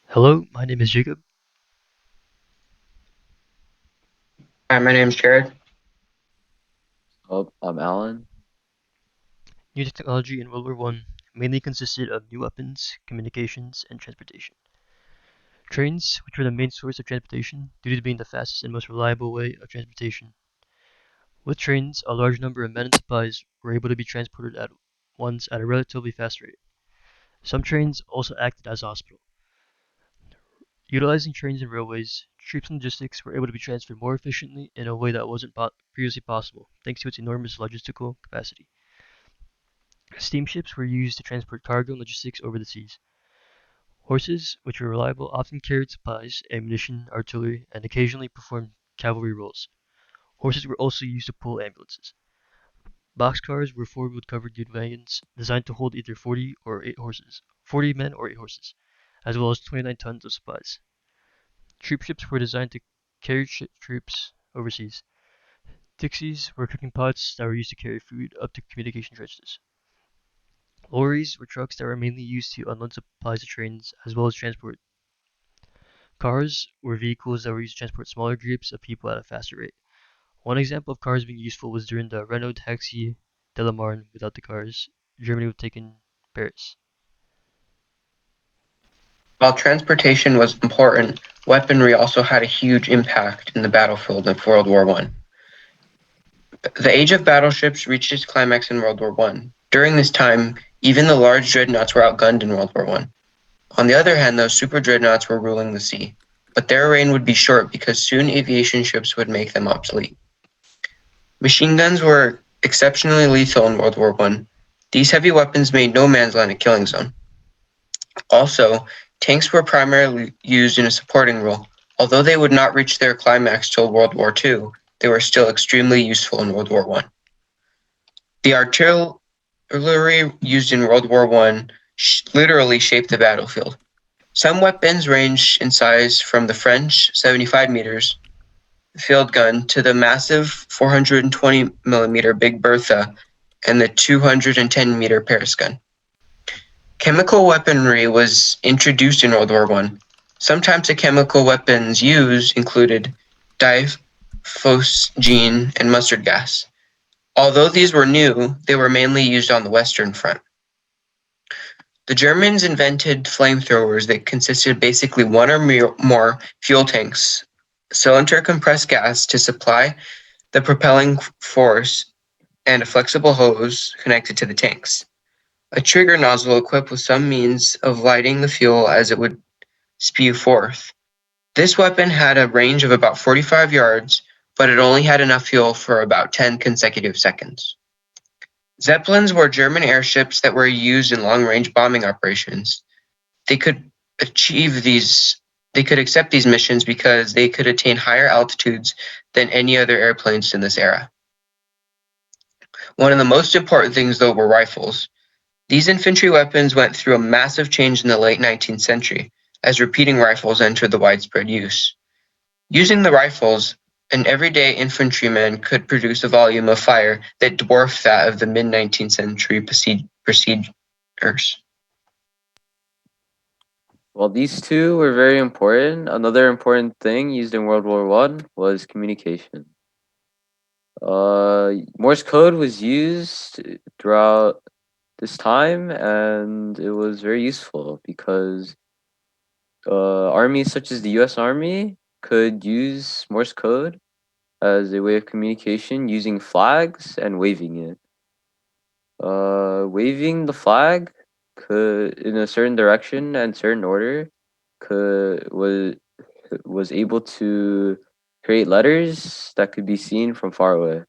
Hello, my name is Jacob. Hi, my name's Jared. Oh, I'm Alan. New technology in World War One mainly consisted of new weapons, communications, and transportation. Trains, which were the main source of transportation due to being the fastest and most reliable way of transportation. With trains, a large number of men and supplies were able to be transported at once at a relatively fast rate. Some trains also acted as a hospital. Utilizing trains and railways, troops and logistics were able to be transferred more efficiently in a way that wasn't previously possible, thanks to its enormous logistical capacity. Steamships were used to transport cargo and logistics over the seas. Horses, which were reliable, often carried supplies, ammunition, artillery, and occasionally performed cavalry roles. Horses were also used to pull ambulances. Boxcars were four-wheeled covered wagons designed to hold either 40 men or 8 horses, as well as 29 tons of supplies. Troop ships were designed to carry troops overseas. Dixies were cooking pots that were used to carry food up to communication trenches. Lorries were trucks that were mainly used to unload supplies to trains, as well as transport. Cars were vehicles that were used to transport smaller groups of people at a faster rate. One example of cars being useful was during the Renault Taxi de la Marne. Without the cars, Germany would have taken Paris. While transportation was important, weaponry also had a huge impact in the battlefield of World War One. The age of battleships reached its climax in World War One. During this time, even the large dreadnoughts were outgunned in World War One. On the other hand, those super dreadnoughts were ruling the sea. But their reign would be short because soon aviation ships would make them obsolete. Machine guns were exceptionally lethal in World War One. These heavy weapons made no man's land a killing zone. Also, tanks were primarily used in a supporting role. Although they would not reach their climax till World War II, they were still extremely useful in World War One. The artillery used in World War One literally shaped the battlefield. Some weapons ranged in size from the French 75 meters field gun to the massive 420 millimeter Big Bertha and the 210-meter Paris gun. Chemical weaponry was introduced in World War One. Some types of chemical weapons used included diphosgene and mustard gas. Although these were new, they were mainly used on the Western Front. The Germans invented flamethrowers that consisted of basically one or more fuel tanks, cylinder compressed gas to supply the propelling force, and a flexible hose connected to the tanks. A trigger nozzle equipped with some means of lighting the fuel as it would spew forth. This weapon had a range of about 45 yards, but it only had enough fuel for about 10 consecutive seconds. Zeppelins were German airships that were used in long-range bombing operations. They could achieve these they could accept these missions because they could attain higher altitudes than any other airplanes in this era. One of the most important things, though, were rifles. These infantry weapons went through a massive change in the late 19th century as repeating rifles entered the widespread use. Using the rifles, an everyday infantryman could produce a volume of fire that dwarfed that of the mid-19th century besiegers. While these two were very important, another important thing used in World War One was communication. Morse code was used throughout this time, and it was very useful because armies such as the U.S. Army could use Morse code as a way of communication using flags and waving it. Waving the flag could in a certain direction and certain order could was able to create letters that could be seen from far away.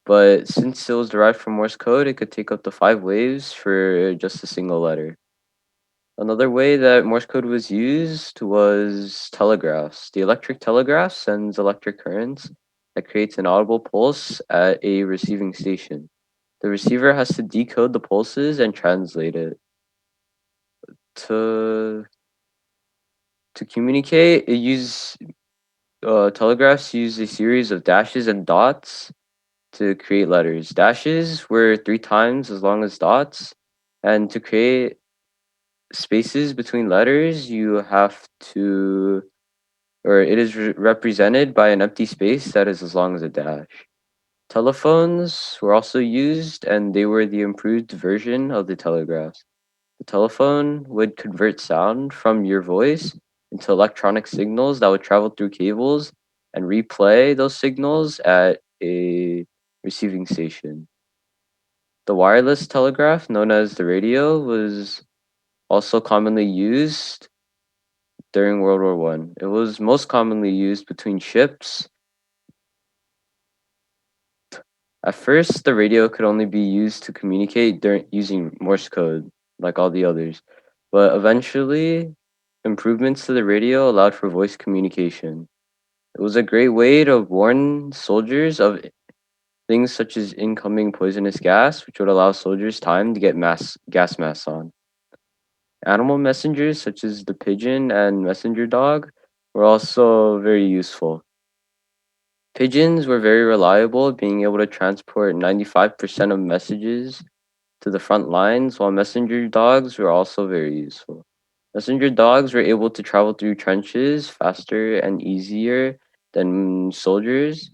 But since it was derived from Morse code, it could take up to 5 waves for just a single letter. Another way that Morse code was used was telegraphs. The electric telegraph sends electric currents that creates an audible pulse at a receiving station. The receiver has to decode the pulses and translate it. To to communicate, telegraphs use a series of dashes and dots to create letters. Dashes were 3 times as long as dots, and to create spaces between letters, you have to, or it is represented by an empty space that is as long as a dash. Telephones were also used, and they were the improved version of the telegraphs. The telephone would convert sound from your voice into electronic signals that would travel through cables and replay those signals at a receiving station. The wireless telegraph, known as the radio, was also commonly used during World War One. It was most commonly used between ships. At first, the radio could only be used to communicate during using Morse code, like all the others. But eventually, improvements to the radio allowed for voice communication. It was a great way to warn soldiers of things such as incoming poisonous gas, which would allow soldiers time to get gas masks on. Animal messengers, such as the pigeon and messenger dog, were also very useful. Pigeons were very reliable, being able to transport 95% of messages to the front lines, while messenger dogs were also very useful. Messenger dogs were able to travel through trenches faster and easier than soldiers,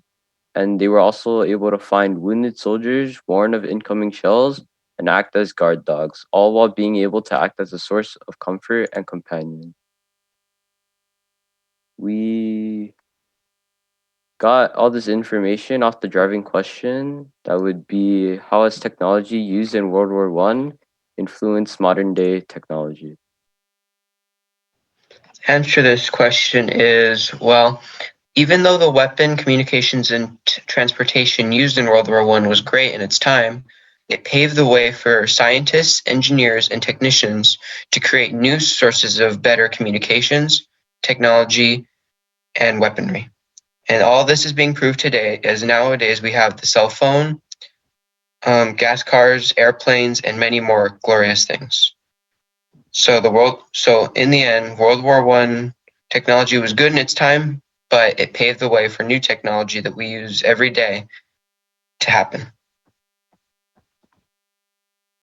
and they were also able to find wounded soldiers, warn of incoming shells, and act as guard dogs, all while being able to act as a source of comfort and companion. We got all this information off the driving question that would be, how has technology used in World War One influenced modern day technology? Answer to this question is, well, even though the weapon, communications, and transportation used in World War I was great in its time, it paved the way for scientists, engineers, and technicians to create new sources of better communications, technology, and weaponry. And all this is being proved today, as nowadays we have the cell phone, gas cars, airplanes, and many more glorious things. So in the end, World War I technology was good in its time, but it paved the way for new technology that we use every day to happen.